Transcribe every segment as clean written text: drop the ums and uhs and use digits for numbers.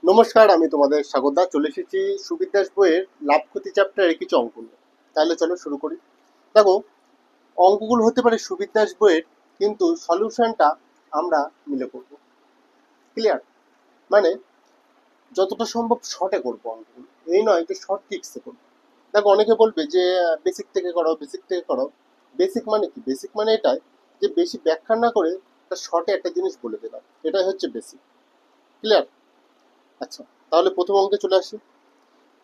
নমস্কার, আমি তোমাদের স্বাগত চলে এসেছি সুবিদ্যাস বইয়ের লাভ ক্ষতি চ্যাপ্টারের কিছু অঙ্ক নিয়ে। তাহলে চলো শুরু করি। দেখো, অঙ্কগুলো হতে পারে সুবিদ্যাস বইয়ের, কিন্তু সলিউশনটা আমরা মিলে করব। ক্লিয়ার? মানে যতটা সম্ভব শর্টে করবো অঙ্কগুলো, এই নয় যে শর্ট ট্রিক্সে করবো। দেখো, অনেকে বলবে যে বেসিক থেকে করো, বেসিক থেকে করো। বেসিক মানে কি? বেসিক মানে এটাই যে বেশি ব্যাখ্যা না করে তার শর্টে একটা জিনিস বলে দিলাম, এটাই হচ্ছে বেসিক। ক্লিয়ার? আচ্ছা, তাহলে প্রথম অঙ্কে চলে আসি।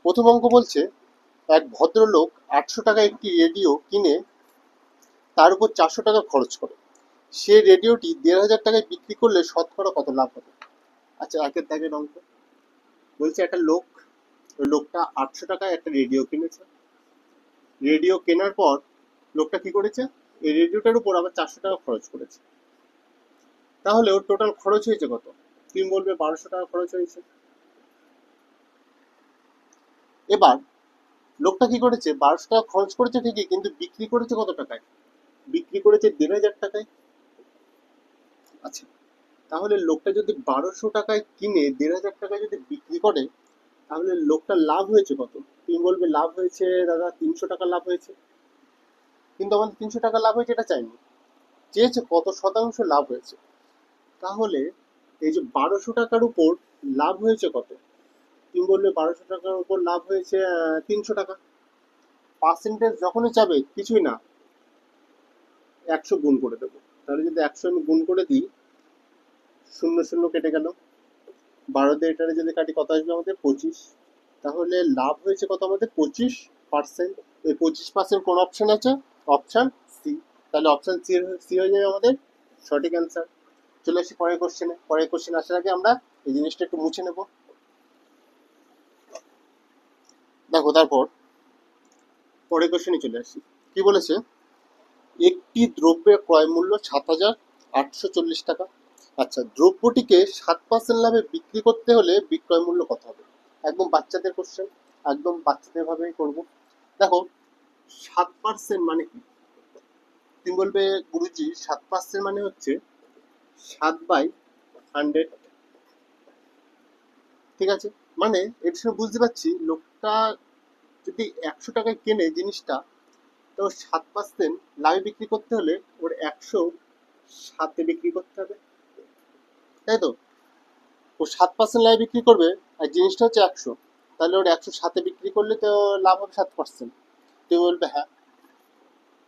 প্রথম অঙ্ক বলছে, এক ভদ্রলোক 800 টাকা একটি রেডিও কিনে তার উপর 400 টাকা খরচ করে। সে রেডিওটি 1500 টাকায় বিক্রি করলে শতকরা কত লাভ হবে? আচ্ছা, একের দাগের অঙ্ক বলছে, একটা লোক, ওই লোকটা 800 টাকায় একটা রেডিও কিনেছে। রেডিও কেনার পর লোকটা কি করেছে? এই রেডিওটার উপর আবার 400 টাকা খরচ করেছে। তাহলে ওর টোটাল খরচ হয়েছে কত? তুমি বলবে 1200 টাকা খরচ হয়েছে। এবার লোকটা কি করেছে? 1200 টাকা খরচ করেছে ঠিকই, কিন্তু বিক্রি করেছে কত টাকায়? বিক্রি করেছে 1500 টাকায়। আচ্ছা, তাহলে লোকটা যদি 1200 টাকায় কিনে 1500 টাকায় যদি বিক্রি করে, তাহলে লোকটার লাভ হয়েছে কত? তুমি বলবে লাভ হয়েছে দাদা 300 টাকা লাভ হয়েছে। কিন্তু আমাদের 300 টাকা লাভ হয়েছে এটা চাইনি, চেয়েছে কত শতাংশ লাভ হয়েছে। তাহলে এই যে 1200 টাকার উপর লাভ হয়েছে কত? তুমি বলবে 1200 টাকার উপর লাভ হয়েছে 300 টাকা। পার্সেন্টেজ যখনই চাবে কিছুই না, 100 গুণ করে দেবো। তাহলে যদি 100 আমি গুণ করে দিই, শূন্য শূন্য কেটে গেল, 12 দিয়ে এটারে যদি কাটি কত আসবে আমাদের? 25। তাহলে লাভ হয়েছে কত আমাদের? 25%। এই 25% কোন অপশন আছে? Option C. তাহলে অপশন সি সি হয়ে যাবে আমাদের সঠিক অ্যান্সার। চলে আসি পরের কোশ্চেনে। পরের কোশ্চেন আসার আগে আমরা এই জিনিসটা একটু মুছে নেব। দেখো, তারপর পরের কোশ্চেনে চলে আসি। কি বলেছে? একটি দ্রব্যের ক্রয় মূল্য 7,840 টাকা। আচ্ছা, দ্রব্যটিকে 7% লাভে বিক্রি করতে হলে বিক্রয় মূল্য কত হবে? একদম বাচ্চাদের কোশ্চেন, একদম বাচ্চাদের ভাবেই করবো। দেখো, 7% মানে কি? তুমি বলবে গুরুজি 7% মানে হচ্ছে 7/100। ঠিক আছে, মানে এর সঙ্গে বুঝতে পারছি লোকটা যদি 100 টাকায় কেনে জিনিসটা, তো 7% লাভে বিক্রি করতে হলে ওর 107-এ বিক্রি করতে হবে, তাই তো? ও 7% লাভে বিক্রি করবে, আর জিনিসটা হচ্ছে 100, তাহলে ওর 107-এ বিক্রি করলে তো লাভ হবে 7%। তুমি বলবে হ্যাঁ।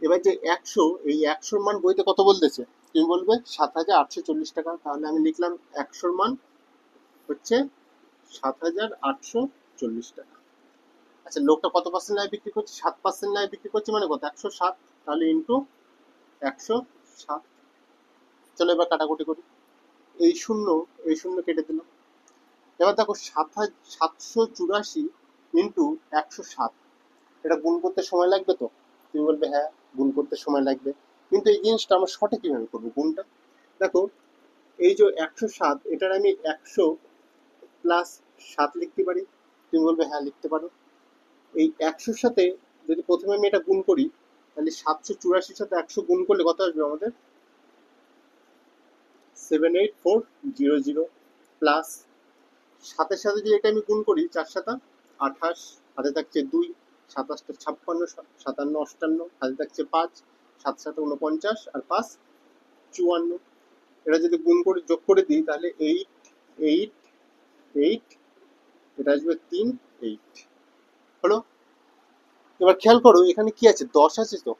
এবার যে 100, এই 100-র মান বইতে কত বলতেছে? তুমি বলবে 7,840 টাকা। তাহলে আমি লিখলাম 100-র মান হচ্ছে 7,840 টাকা। আচ্ছা, লোকটা কত পার্সেন্ট লাভে বিক্রি করছে? 7% লাভে বিক্রি করছে, মানে কত? 107। তাহলে ইন্টু 107। চলো এবার কাটাকুটি করি। এই শূন্য, এই শূন্য কেটে দিলাম। এবার দেখো, 7,784 ইন্টু 107, এটা গুণ করতে সময় লাগবে তো? তুমি বলবে হ্যাঁ, গুণ করতে সময় লাগবে, কিন্তু এই জিনিসটা আমরা শর্টে কিভাবে করবো গুণটা? দেখো, এই যে 107, এটার আমি 100+7 লিখতে পারি। তুমি বলবে হ্যাঁ, লিখতে পারো। এই 100-র সাথে যদি প্রথমে আমি এটা গুণ করি, তাহলে 784-র সাথে 100 গুণ করলে কত আসবে আমাদের? 78400। প্লাস সাথে সাথে যদি এটা আমি গুণ করি, 4×7 = 28, হাতে থাকছে 2, 27 56, 57 58, হাতে থাকছে 5, 7 7 49, আর 5 54। এটা যদি গুণ করে যোগ করে দিই, তাহলে 8 8 8, এটা আসবে 3 8। হলো? এবার খেয়াল করো, এখানে কি আছে? 10 আছে তো।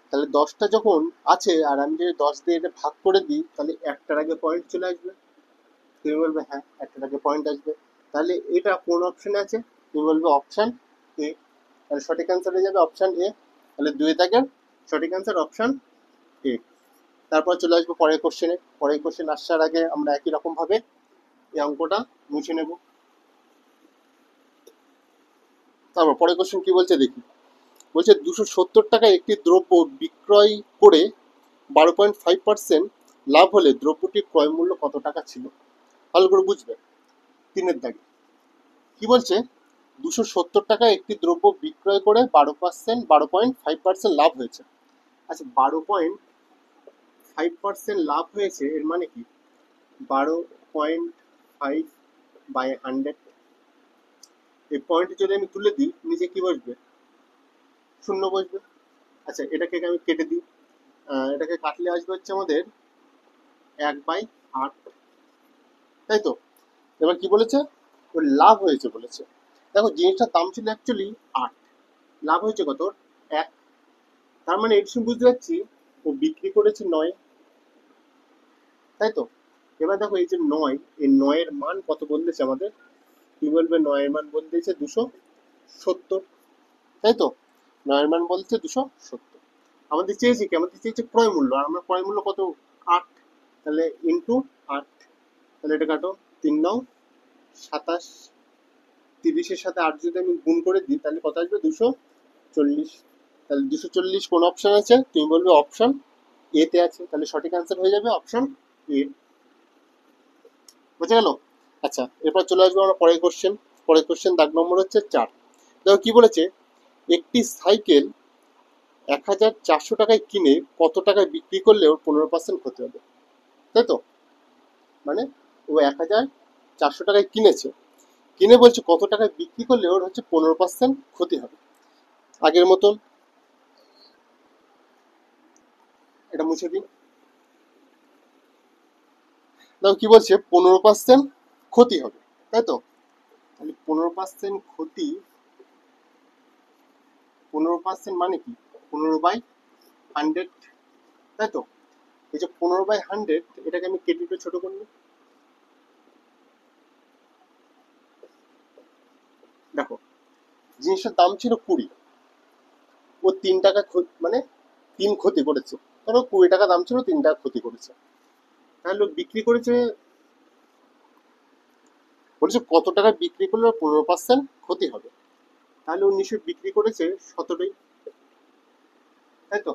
তাহলে 10টা যখন আছে, আর আমি যদি 10 দিয়ে এটা ভাগ করে দিই, তাহলে একটার আগে পয়েন্ট চলে আসবে। তুমি বলবে হ্যাঁ, একটার আগে পয়েন্ট আসবে। তাহলে এটা কোন অপশনে আছে? তুমি বলবে অপশন এ। তাহলে সঠিক অ্যান্সার হয়ে যাবে অপশন এ। তাহলে 2 দাগের সঠিক অ্যান্সার অপশন এ। তারপর চলে আসবো পরের কোশ্চেনে। পরের কোশ্চেন আসার আগে আমরা একই রকম ভাবে এই অঙ্কটা মুছে নেব। তারপর পরের কোশ্চেন কি বলছে দেখি। বলছে 270 টাকায় একটি দ্রব্য বিক্রয় করে 12.5% লাভ হলে দ্রব্যটির ক্রয় মূল্য কত টাকা ছিল? ভালো করে বুঝবে। 3-এর দাগে কি বলছে? 270 টাকায় একটি দ্রব্য বিক্রয় করে 12.5% লাভ হয়েছে। আচ্ছা, 12.5% লাভ হয়েছে, এর মানে কি? 12.5 বাই 100। এই পয়েন্ট যদি আমি তুলে দিই নিচে কি বসবে, শূন্য বসবে। আচ্ছা এটাকে আমি কেটে দিই, এটাকে কাটলে আসবে হচ্ছে আমাদের 1/8, তাই তো। এবার কি বলেছে, ওর লাভ হয়েছে বলেছে। দেখো জিনিসটার দাম ছিল অ্যাকচুয়ালি 8, লাভ হয়েছে কত, 1। তার মানে এর সঙ্গে বুঝতে পারছি ও বিক্রি করেছে 9, তাই তো। এবার দেখো এই যে 9, এই 9 এর মান কত বলতেছে আমাদের, কি বলবে, 9 এর মান বলতেছে 270, তাই তো। 9 এর মান বলছে 270। আমাদের চেয়েছে কি, আমাদের চেয়েছে ক্রয় মূল্য, আর আমরা ক্রয় মূল্য কত, 8, তাহলে ইন্টু 8, তাহলে এটা কাটো, 3 9 27, 30-এর সাথে 8 যদি আমি গুণ করে দিই তাহলে কত আসবে, 240। তাহলে 240 কোন অপশন আছে, তুমি বলবে অপশন এ তে আছে, তাহলে সঠিক অ্যান্সার হয়ে যাবে অপশন এ। বুঝে গেল। আচ্ছা এরপর চলে আসবো আমরা পরের কোশ্চেন। পরের কোশ্চেন দাগ নম্বর হচ্ছে 4। দেখো কি বলেছে, একটি সাইকেল 1400 টাকায় কিনে কত টাকায় বিক্রি করলে ওর 15% ক্ষতি হবে, তাই তো। মানে ও 1400 টাকায় কিনেছে, কিনে বলছে কত টাকায় বিক্রি করলে ওর হচ্ছে 15% ক্ষতি হবে। আগের মতন এটা মুছে দিই। দেখো কি বলছে, 15% ক্ষতি হবে, তাই তো। তাহলে 15% ক্ষতি, 15% মানে কি, 15/100, তাই তো। এই যে 15/100, এটাকে আমি কেটে একটু ছোট করবো। দেখো জিনিসটার দাম ছিল 20, ও 3 টাকা মানে 3 ক্ষতি করেছে। ধরো 20 টাকা দাম ছিল, 3 টাকা ক্ষতি করেছে। তাহলে ও বিক্রি করেছে, বলেছে কত টাকা বিক্রি করলে 15% ক্ষতি হবে। তাহলে ও নিশ্চয়ই বিক্রি করেছে 17, তাই তো।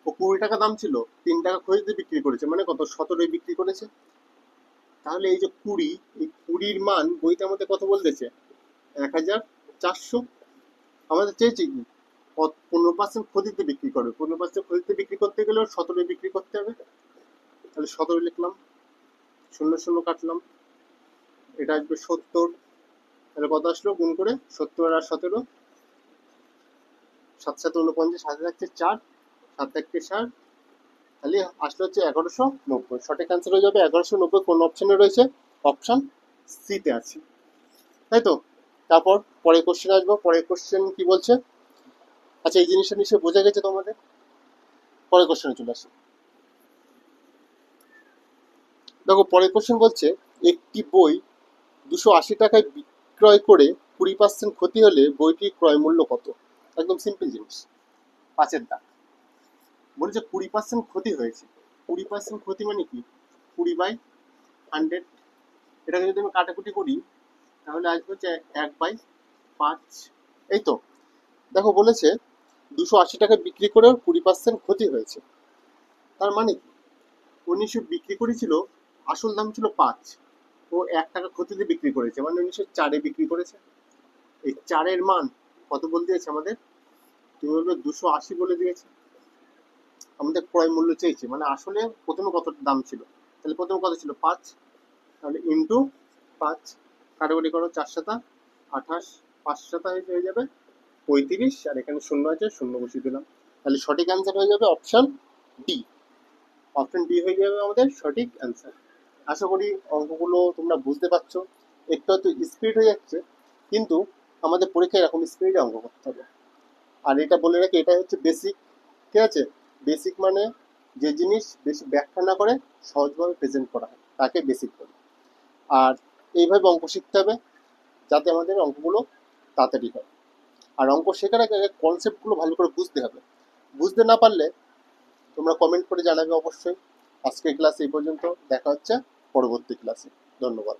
ও 20 টাকা দাম ছিল, 3 টাকা খরচ বিক্রি করেছে, মানে কত, 17 বিক্রি করেছে। তাহলে এই যে 20, এই 20-র মান বইতে আমাদের কত বলতেছে, 1400। আমাদের চেয়েছে কি, 15% ক্ষতিতে বিক্রি করবে, 15% ক্ষতিতে বিক্রি করতে গেলে 17 বিক্রি করতে হবে। তাহলে 17 লিখলাম, 0 0 কাটলাম, এটা আসবে 70। তাহলে কত আসলো গুণ করে, 70 আর 17, 7 7 49, হাতে থাকছে 4, 7 1 4, তাহলে আসলে হচ্ছে 1190। সঠিক অ্যান্সার হয়ে যাবে 1190। কোন অপশনে রয়েছে, অপশন সি তে আছে, তাই তো। তারপর পরের কোশ্চেন আসবো। পরের কোশ্চেন কি বলছে, আচ্ছা এই জিনিসটা নিশ্চয়ই বোঝা গেছে তোমাদের। পরের কোশ্চেনে চলে আসো। দেখো পরের কোশ্চেন বলছে, একটি বই 280 টাকায় বিক্রয় করে 20% ক্ষতি হলে বইটির ক্রয় মূল্য কত। একদম সিম্পল জিনিস, 5-এর দাগ। বলছে 20% ক্ষতি হয়েছে, 20% ক্ষতি মানে কি, 20/100। এটাকে যদি আমি কাটাকুটি করি তাহলে আসবে হচ্ছে 1/5, এই তো। দেখো বলেছে 280 টাকা বিক্রি করেও 20% ক্ষতি হয়েছে। তার মানে কি, উনিশশো বিক্রি করেছিল, আসল দাম ছিল 5, ও 1 টাকা ক্ষতিতে বিক্রি করেছে, মানে 1904-এ বিক্রি করেছে। এই 4-এর মান কত বলে দিয়েছে আমাদের, তুমি বলবে 280 বলে দিয়েছে। আমাদের ক্রয় মূল্য চেয়েছে, মানে আসলে প্রথমে কত দাম ছিল, তাহলে প্রথমে কত ছিল, 5, তাহলে ইন্টু 5, কাটাকুটি করো, 4 7 28, 5 7 হয়ে যাবে 35, আর এখানে শূন্য আছে, শূন্য বসিয়ে দিলাম। তাহলে সঠিক অ্যান্সার হয়ে যাবে অপশন ডি। অপশন ডি হয়ে যাবে আমাদের সঠিক অ্যান্সার। আশা করি অঙ্কগুলো তোমরা বুঝতে পারছো। একটু হয়তো স্পিড হয়ে যাচ্ছে, কিন্তু আমাদের পরীক্ষায় এরকম স্পিডে অঙ্ক করতে হবে। আর এটা বলে রাখি, এটা হচ্ছে বেসিক, ঠিক আছে। বেসিক মানে যে জিনিস বেশি ব্যাখ্যা না করে সহজভাবে প্রেজেন্ট করা হয় তাকে বেসিক বলে। আর এইভাবে অঙ্ক শিখতে হবে যাতে আমাদের অঙ্কগুলো তাড়াতাড়ি হয়। আর অঙ্ক শেখার আগে কনসেপ্টগুলো ভালো করে বুঝতে হবে। বুঝতে না পারলে তোমরা কমেন্ট করে জানাবে অবশ্যই। আজকের ক্লাস এই পর্যন্ত, দেখা হচ্ছে পরবর্তী ক্লাসে। ধন্যবাদ।